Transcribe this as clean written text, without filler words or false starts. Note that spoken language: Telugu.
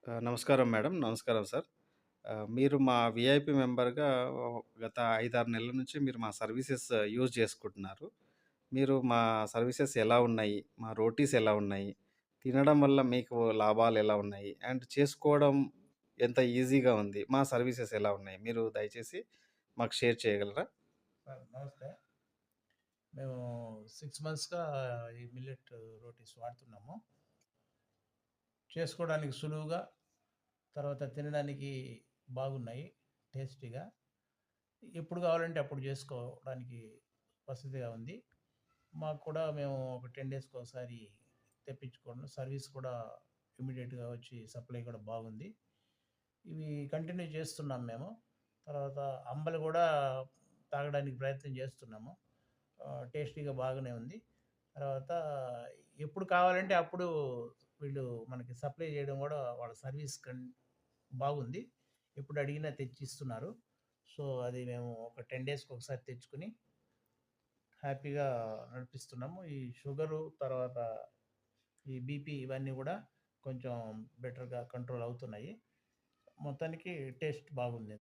నమస్కారం మేడం. నమస్కారం సార్. మీరు మా వీఐపీ మెంబర్‌గా గత 5, 6 నెలల నుంచి మీరు మా సర్వీసెస్ యూజ్ చేసుకుంటున్నారు. మీరు మా సర్వీసెస్ ఎలా ఉన్నాయి? మా రోటీస్ ఎలా ఉన్నాయి? తినడం వల్ల మీకు లాభాలు ఎలా ఉన్నాయి? అండ్ చేసుకోవడం ఎంత ఈజీగా ఉంది? మా సర్వీసెస్ ఎలా ఉన్నాయి? మీరు దయచేసి మాకు షేర్ చేయగలరా? సార్ నమస్తే. మేము 6 మంత్స్‌గా ఈ మిల్లెట్ రోటీస్ వాడుతున్నాము. చేసుకోవడానికి సులువుగా, తర్వాత తినడానికి బాగున్నాయి టేస్టీగా. ఎప్పుడు కావాలంటే అప్పుడు చేసుకోవడానికి వసతిగా ఉంది. మాకు కూడా మేము ఒక 10 డేస్‌కొకసారి తెప్పించుకోవడం, సర్వీస్ కూడా ఇమ్మీడియేట్‌గా వచ్చి సప్లై కూడా బాగుంది. ఇవి కంటిన్యూ చేస్తున్నాం మేము. తర్వాత అంబలి కూడా తాగడానికి ప్రయత్నం చేస్తున్నాము. టేస్టీగా బాగానే ఉంది. తర్వాత ఎప్పుడు కావాలంటే అప్పుడు వీళ్ళు మనకి సప్లై చేయడం గూడా వాళ్ళ సర్వీస్ బాగుంది. ఎప్పుడు అడిగినా తెచ్చిస్తున్నారు. సో, అది మేము ఒక 10 డేస్‌కి ఒకసారి తెచ్చుకొని హ్యాపీగా నడిపిస్తున్నాము. ఈ షుగరు తర్వాత ఈ బీపీ ఇవన్నీ గూడా కొంచెం బెటర్‌గా కంట్రోల్ అవుతున్నాయి. మొత్తానికి టేస్ట్ బాగుంది.